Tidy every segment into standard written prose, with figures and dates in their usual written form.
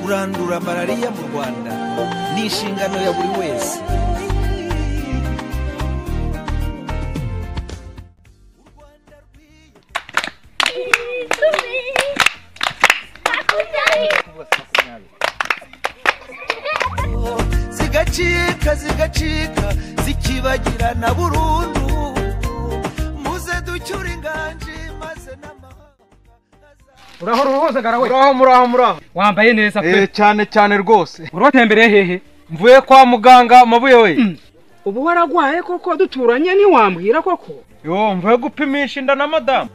kurandura malariya mu Rwanda ni inshingano ya buri wese. zigacika zikibagirana burundu, muze ducyura inganje maze Uraho Ruhozagara we. Muraho. Wambaye neza pe. Cyane rwose. Urotembereye hehe? Mvuye kwa muganga Mabuye we. Ubu waragwaye koko duturanye ni wambwira koko? Yo, mvuye gupimisha inda na madam.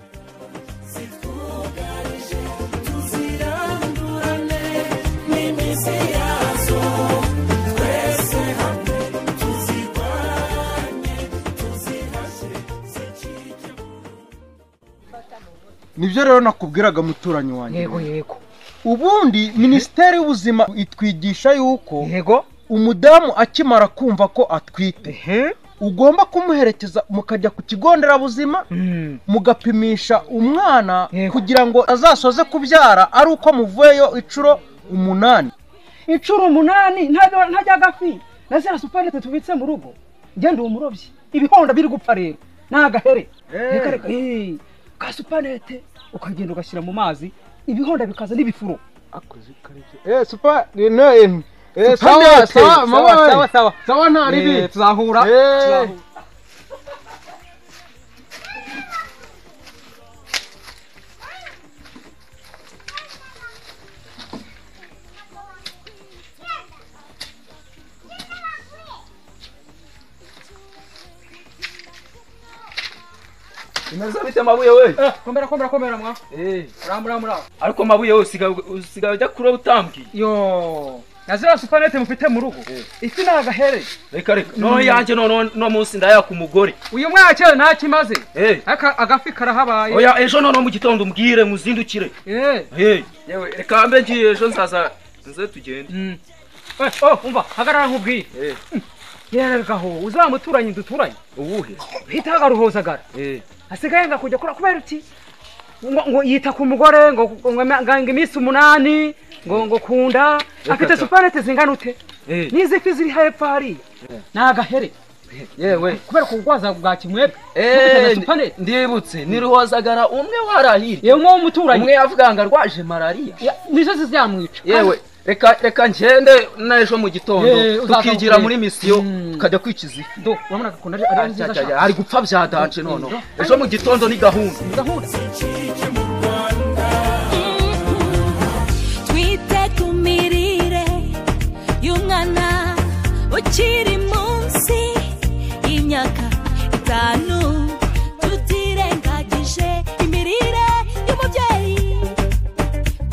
Nibyo rero nakubwiraga muturanyi wanjye. Yego. Ubundi Minisiteri y'Ubuzima itwigisha yuko Yego umudamu akimara kumva ko atwite ugomba kumuherekeza mukajya ku kigo nderabuzima mugapimisha umwana kugira ngo azasoze kubyara ari uko muvuyeyo inshuro 8. Inshuro 8 ntajya gafi. Nazira supanete tubitse mu rugo. Ngende umurobyi. Ibihonda biri gupfa rero. Nagahere. Reka. Ka supanete ukagenda ugashyira mu mazi ibihonda bikaza n'ibifuro. Akoze kareke. Super no sawa ntari tuzahura. Inaza bite Mabuye we? Komera mwa. Ramura. Ariko Mabuye we usigaye ujya kuro utambwi. Yo. Nazira supanete mufite mu rugo. Ifi nagahere. Reka. No yanje no munsi ndaya ku mugore. Uyu mwaka nta kimaze. Aka agafi karahabaye. Oya ejo no mu gitondo umbwire muzindukire. Yewe reka mbe ngiye ejo nzaza nze tugende. Umva hagarara nkubwiye. Yeragaho uzamuturanye duturanye. Uwuhe? Hitaga Ruhozagara. Asigaye ngakujya kora kubera uti ngo yita ku mugore ngo nganga iminsi 8 ngo kunda afite supanete zingana ute nize fi ziri hepfo hariya nagahere yewe kubera kugwaza bwa kimwebwe ndibutse ni Ruhozagara umwe warahiri yewe umwe umuturanye umwe yavuga ngo arwaje malariya nizo zizamwica yewe reka ngende naejo mu gitondo tukigira muri misiyo tukajya kwikiza do urabona ko ari gupfa byadanje none ejo mu gitondo ni gahunda twite kumirire y'umwana ukiri munsi y'imyaka 5 tutirengagije imirire y'umubyeyi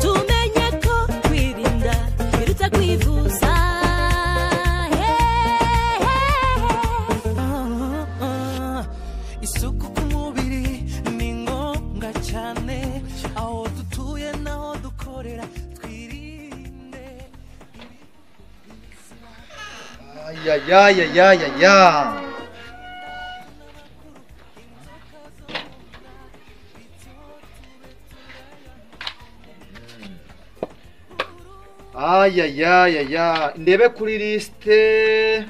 tumenye ko kwirinda biruta kwivuza isuku ku mubiri ni ngombwa cyane aho dutuye naho dukorera twirinde ndebe kuri liste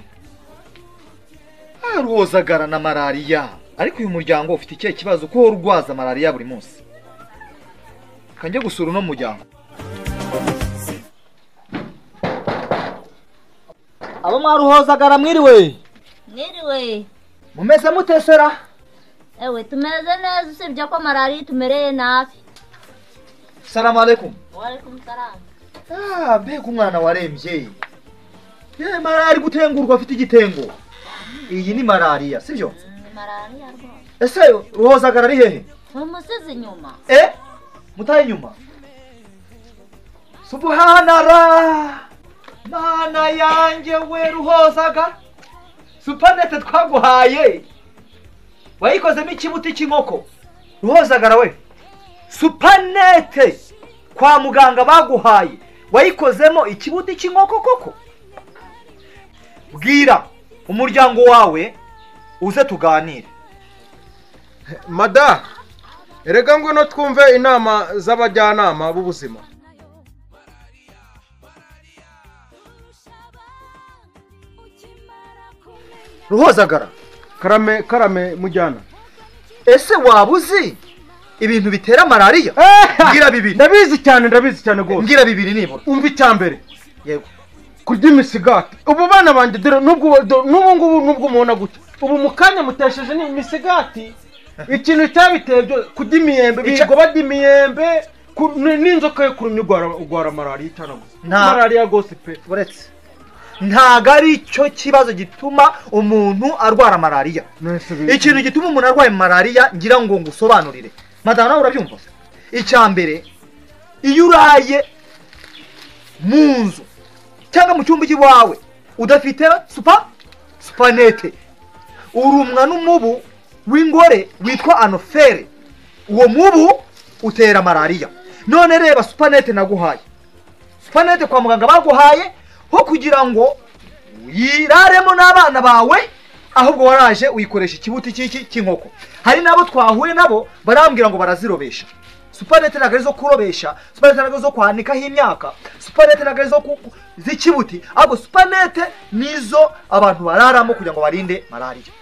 Ruhozagara na malariya. Ariko uyu muryango ufite ikihe kibazo ko urwaza malariya buri munsi? Kanjye gusura no muryango. Abo mwa Ruhozagara mwiriwe. Mumeze mutesera? Ewe tumeze neza usibye ko malariya tumereye nabi. Salamu alaikum. Wa alaikum salam. Mbega umwana warembye. Malariya gutengurwa afite igitengo. Iyi ni malariya sibyo? Ni malariya rwose. Ese Ruhozagara ari hehe? Umusizi nyuma. Mutaye nyuma. Subhanallah. Mana yanjye we Ruhozagara. Supanete twaguhaye. Wayikozemo ikibuti cy'inkoko. Ruhozagara we. Supanete kwa muganga baguhaye. Wayikozemo ikibuti cy'inkoko koko. Bwira umuryango wawe uze tuganire. Mada, erega ngo no twumve inama z'abajyanama b'ubuzima. Ruhozagara. Karame mujyana. Ese waba uzi ibintu bitera malariya? Ngira bibiri. Ndabizi cyane gose. Ngira bibiri nibura. Umva icyambere. Yego. Kurya imisigati. Ubu bana banje dore nubwo mubona gutya. Ubu mukanya mutesheje ni imisigati. Ikintu cyabiteye byo kurya imiyembe, bigo badya imiyembe, n'inzoka yo kurumya ugwara malariya cyane gose. Malariya gose pe. Uretse ntago ari cyo kibazo gituma umuntu arwara malariya. Ikintu gituma umuntu arwaye malariya ngira ngo ngusobanurire. Madana nawe urabyumva? Icyambere iyo uraye mu nzu cyangwa mu cyumba cy'iwawe udafite supanete urumwa n'umubu w'ingore witwa anofere. Uwo mubu utera malariya. None reba supanete naguhaye. Supanete kwa muganga baguhaye ho kugira ngo yiraremo n'abana bawe, ahubwo waraje uyikoresha ikibuti cy'inkoko. Hari nabo twahuye nabo barambwira ngo barazirobesha. Supanete nagaze zo kurobesha, supanete nagaze zo kwanikaho imyaka, supanete nagaze zo z'ikibuti, ahubwo supanete nizo abantu bararamo kugira ngo barinde malariya.